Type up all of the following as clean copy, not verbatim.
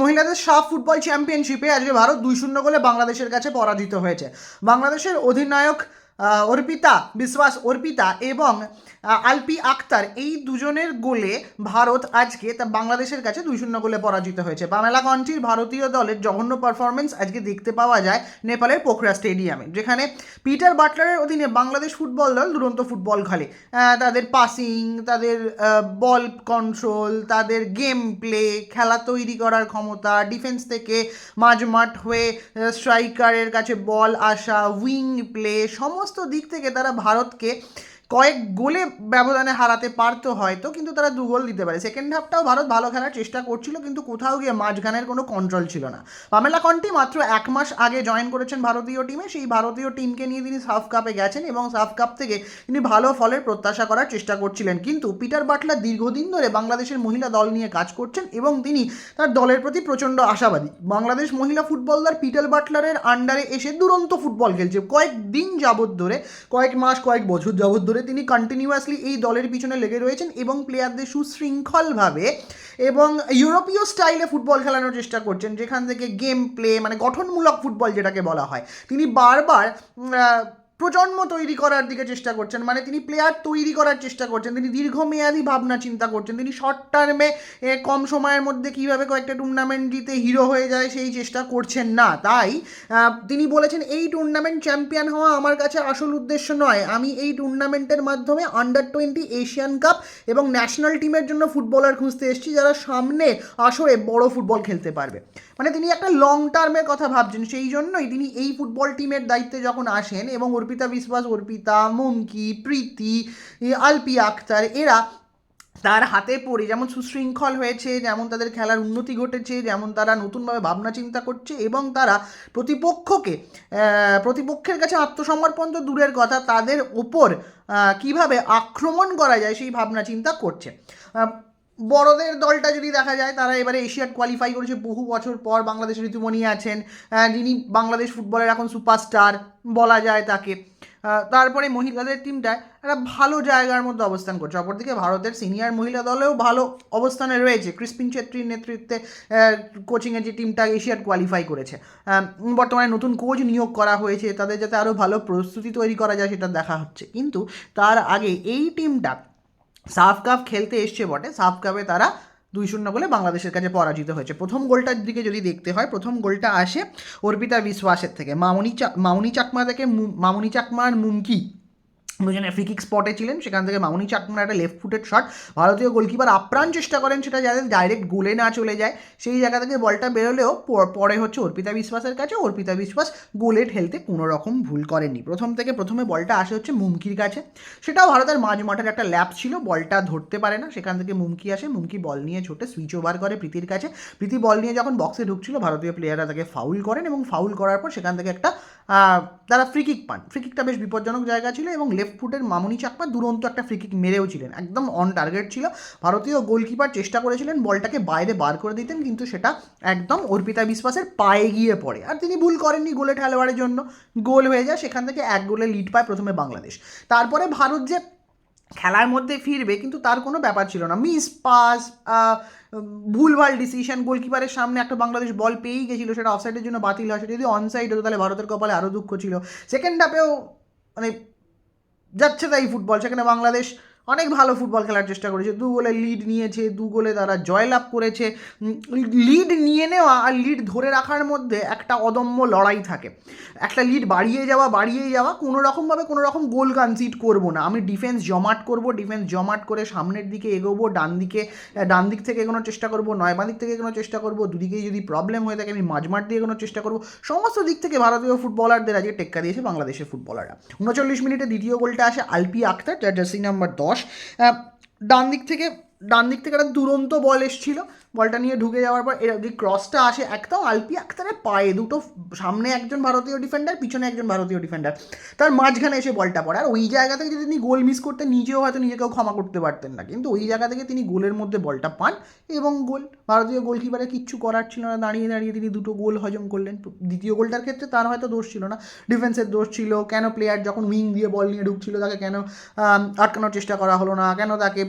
মহিলাদের SAFF football চ্যাম্পিয়নশিপে আজকে ভারত 2-0 গোলে বাংলাদেশের কাছে পরাজিত হয়েছে। বাংলাদেশের অধিনায়ক অর্পিতা এবং আলপি আক্তার এই দুজনের গোলে ভারত আজকে তা বাংলাদেশের কাছে 2-0 গোলে পরাজিত হয়েছে। পামেলা কন্টির ভারতীয় দলের জঘন্য পারফরমেন্স আজকে দেখতে পাওয়া যায় নেপালের পোখরা স্টেডিয়ামে, যেখানে পিটার বাটলারের অধীনে বাংলাদেশ ফুটবল দল দুরন্ত ফুটবল খেলে। তাদের পাসিং, তাদের বল কন্ট্রোল, তাদের গেম প্লে, খেলা তৈরি করার ক্ষমতা, ডিফেন্স থেকে মাঝমাঠ হয়ে স্ট্রাইকারের কাছে বল আসা, উইং প্লে, সমস্ত দিক থেকে তারা ভারতকে কয়েক গোলে ব্যবধানে হারাতে পারতো হয়তো, কিন্তু তারা 2 গোল দিতে পারে। সেকেন্ড হাফটাও ভারত ভালো খেলার চেষ্টা করছিল, কিন্তু কোথাও গিয়ে মাঝখানের কোনো কন্ট্রোল ছিল না। পামেলা কন্টি মাত্র 1 মাস আগে জয়েন করেছেন ভারতীয় টিমে। সেই ভারতীয় টিমকে নিয়ে তিনি সাফ কাপে গেছেন এবং সাফ কাপ থেকে তিনি ভালো ফলের প্রত্যাশা করার চেষ্টা করছিলেন। কিন্তু পিটার বাটলার দীর্ঘদিন ধরে বাংলাদেশের মহিলা দল নিয়ে কাজ করছেন এবং তিনি তার দলের প্রতি প্রচণ্ড আশাবাদী। বাংলাদেশ মহিলা ফুটবল দল পিটার বাটলারের আন্ডারে এসে দুরন্ত ফুটবল খেলছে। কয়েক মাস কয়েক বছর যাবৎ ধরে তিনি কন্টিনিউয়াসলি এই দলের পিছনে লেগে রয়েছেন এবং প্লেয়ারদের সুশৃঙ্খলভাবে এবং ইউরোপীয় স্টাইলে ফুটবল খেলানোর চেষ্টা করছেন, যেখান থেকে গেম প্লে মানে গঠনমূলক ফুটবল যেটাকে বলা হয়, তিনি বারবার প্রজন্ম তৈরি করার দিকে চেষ্টা করছেন। মানে তিনি প্লেয়ার তৈরি করার চেষ্টা করছেন, তিনি দীর্ঘমেয়াদী ভাবনা চিন্তা করছেন, তিনি শর্ট টার্মে কম সময়ের মধ্যে কীভাবে কয়েকটা টুর্নামেন্ট জিতে হিরো হয়ে যায় সেই চেষ্টা করছেন না। তাই তিনি বলেছেন, এই টুর্নামেন্ট চ্যাম্পিয়ন হওয়া আমার কাছে আসল উদ্দেশ্য নয়, আমি এই টুর্নামেন্টের মাধ্যমে আন্ডার-20 এশিয়ান কাপ এবং ন্যাশনাল টিমের জন্য ফুটবলার খুঁজতে এসেছি যারা সামনে আসরে বড় ফুটবল খেলতে পারবে। মানে তিনি একটা লং টার্মের কথা ভাবছেন। সেই জন্যই তিনি এই ফুটবল টিমের দায়িত্বে যখন আসেন এবং অর্পিতা, মুমকি, প্রীতি, আলপি আক্তার এরা তার হাতে পড়ে যেমন সুশৃঙ্খল হয়েছে, যেমন তাদের খেলার উন্নতি ঘটেছে, যেমন তারা নতুনভাবে ভাবনা চিন্তা করছে এবং তারা প্রতিপক্ষের কাছে আত্মসমর্পণ তো দূরের কথা, তাদের ওপর কিভাবে আক্রমণ করা যায় সেই ভাবনা চিন্তা করছে। বড়দের দলটা যদি দেখা যায়, তারা এবারে এশিয়াড কোয়ালিফাই করেছে বহু বছর পর। বাংলাদেশের ঋতুমণি আছেন, যিনি বাংলাদেশ ফুটবলের এখন সুপারস্টার বলা যায় তাকে। তারপরে মহিলাদের টিমটা একটা ভালো জায়গার মধ্যে অবস্থান করছে। অপরদিকে ভারতের সিনিয়র মহিলা দলেও ভালো অবস্থানে রয়েছে। ক্রিসপিন ছেত্রীর নেতৃত্বে কোচিংয়ে যে টিমটা এশিয়াড কোয়ালিফাই করেছে, বর্তমানে নতুন কোচ নিয়োগ করা হয়েছে, তাদের যাতে আরও ভালো প্রস্তুতি তৈরি করা যায় সেটা দেখা হচ্ছে। কিন্তু তার আগে এই টিমটা সাফ কাপ খেলতে এসছে বটে, সাফ কাপে তারা 2-0 গোলে বাংলাদেশের কাছে পরাজিত হয়েছে। প্রথম গোলটার দিকে যদি দেখতে হয়, প্রথম গোলটা আসে অর্পিতা বিশ্বাসের থেকে। মামনি চাকমার মুমকি দুজনে ফ্রি কিক স্পটে ছিলেন, সেখান থেকে মামনি চাকমার একটা লেফট ফুটেড শট, ভারতীয় গোলকিপার আপ্রাণ চেষ্টা করেন সেটা যাতে ডাইরেক্ট গোলে না চলে যায়। সেই জায়গা থেকে বলটা বেরোলেও পরে হচ্ছে অর্পিতা বিশ্বাসের কাছে। অর্পিতা বিশ্বাস গোলে ঠেলতে কোনো রকম ভুল করেননি। প্রথমে বলটা আসে হচ্ছে মুমকির কাছে, সেটাও ভারতের মাঠের একটা ল্যাপ ছিল, বলটা ধরতে পারে না, সেখান থেকে মুমকি আসে, মুমকি বল নিয়ে ছোটে সুইচ ওভার করে প্রীতির কাছে। প্রীতি বল নিয়ে যখন বক্সে ঢুকছিল, ভারতীয় প্লেয়াররা তাকে ফাউল করেন এবং ফাউল করার পর সেখান থেকে একটা তারা ফ্রি কিক পান। ফ্রি কিকটা বেশ বিপজ্জনক জায়গা ছিল এবং লেফট ফুটের মামনি চাকমা দুরন্ত একটা ফ্রি কিক মেরেও ছিলেন, একদম অন টার্গেট ছিল। ভারতীয় গোলকিপার চেষ্টা করেছিলেন বলটাকে বাইরে বার করে দিতেন, কিন্তু সেটা একদম অর্পিতা বিশ্বাসের পায়ে গিয়ে পড়ে, আর তিনি ভুল করেননি, গোলে ঠেলোয়াড়ের জন্য গোল হয়ে যায়। সেখান থেকে 1 গোলে লিড পায় প্রথমে বাংলাদেশ। তারপরে ভারত যে খেলার মধ্যে ফিরবে, কিন্তু তার কোনো ব্যাপার ছিল না। মিস পাস, ভুলভাল ডিসিশন, গোলকিপারের সামনে একটা বাংলাদেশ বল পেয়েই গেছিলো, সেটা অফসাইডের জন্য বাতিল হয়। সেটা যদি অনসাইড হতো তাহলে ভারতের কপালে আরও দুঃখ ছিল। সেকেন্ড হাফেও মানে যাচ্ছে তাই ফুটবল, সেখানে বাংলাদেশ অনেক ভালো ফুটবল খেলার চেষ্টা করেছে, 2 গোলে লিড নিয়েছে, 2 গোলে তারা জয়লাভ করেছে। লিড নিয়ে নেওয়া আর লিড ধরে রাখার মধ্যে একটা অদম্য লড়াই থাকে। একটা লিড বাড়িয়ে যাওয়া, কোনো রকম গোল কনসিড করবো না, আমি ডিফেন্স জমাট করে সামনের দিকে এগোবো, ডান দিক থেকে এগোনোর চেষ্টা করবো, নয় বাঁ দিক থেকে এগোনোর চেষ্টা করবো, দুদিকেই যদি প্রবলেম হয়ে থাকে আমি মাঝমাঠ দিয়ে এগোনোর চেষ্টা করবো। সমস্ত দিক থেকে ভারতীয় ফুটবলারদের আজকে টেক্কা দিয়েছে বাংলাদেশের ফুটবলাররা। 39 মিনিটে দ্বিতীয় গোলটা আসে আলপি আক্তার, যার জার্সি নাম্বার 10। ডান দিক থেকে একটা দুরন্ত বল এসেছিল, বলটা নিয়ে ঢুকে যাওয়ার পর যে ক্রসটা আসে একদম আলপি আক্তারের পায়ে, দুটো সামনে একজন ভারতীয় ডিফেন্ডার, পিছনে একজন ভারতীয় ডিফেন্ডার, তার মাঝখানে এসে বলটা পড়ে। আর ওই জায়গা থেকে যদি তিনি গোল মিস করতেন, নিজেও হয়তো নিজেকেও ক্ষমা করতে পারতেন না, কিন্তু ওই জায়গা থেকে তিনি গোলের মধ্যে বলটা পান এবং গোল। ভারতীয় গোলকিপারের কিচ্ছু করার ছিল না, দাঁড়িয়ে তিনি 2টো গোল হজম করলেন। দ্বিতীয় গোলটার ক্ষেত্রে তার হয়তো দোষ ছিল না, ডিফেন্সের দোষ ছিল। কেন প্লেয়ার যখন উইং দিয়ে বল নিয়ে ঢুকছিল তাকে কেন আটকানোর চেষ্টা করা হলো না, কেন তাকে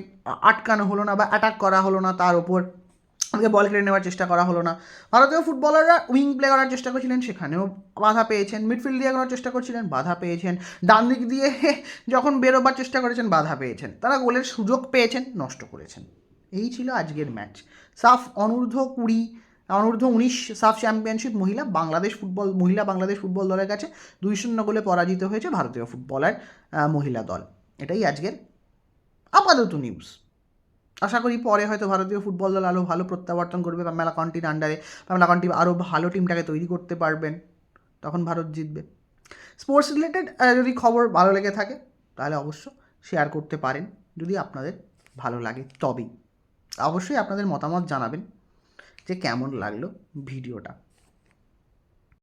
আটকানো হলো না বা অ্যাটাক করা হলো না তার ওপর, আমাকে বল কেড়ে নেওয়ার চেষ্টা করা হলো না। ভারতীয় ফুটবলাররা উইং প্লে করার চেষ্টা করছিলেন, সেখানেও বাধা পেয়েছেন। মিডফিল্ড দিয়ে করার চেষ্টা করছিলেন, বাধা পেয়েছেন। ডান দিক দিয়ে যখন বেরোবার চেষ্টা করেছেন, বাধা পেয়েছেন। তারা গোলের সুযোগ পেয়েছেন, নষ্ট করেছেন। এই ছিল আজকের ম্যাচ। সাফ অনূর্ধ্ব-20, অনূর্ধ্ব-19 সাফ চ্যাম্পিয়নশিপ মহিলা বাংলাদেশ ফুটবল দলের কাছে 2-0 গোলে পরাজিত হয়েছে ভারতীয় ফুটবলার মহিলা দল। এটাই আজকের আপাতত নিউজ। আশা করি পরে হয়তো ভারতীয় ফুটবল দল আরও ভালো প্রত্যাবর্তন করবে, পামেলা কন্টির আন্ডারে পামেলা কন্টি আরও ভালো টিমটাকে তৈরি করতে পারবেন, তখন ভারত জিতবে। স্পোর্টস রিলেটেড যদি খবর ভালো লেগে থাকে তাহলে অবশ্য শেয়ার করতে পারেন, যদি আপনাদের ভালো লাগে তবেই। অবশ্যই আপনাদের মতামত জানাবেন যে কেমন লাগলো ভিডিওটা।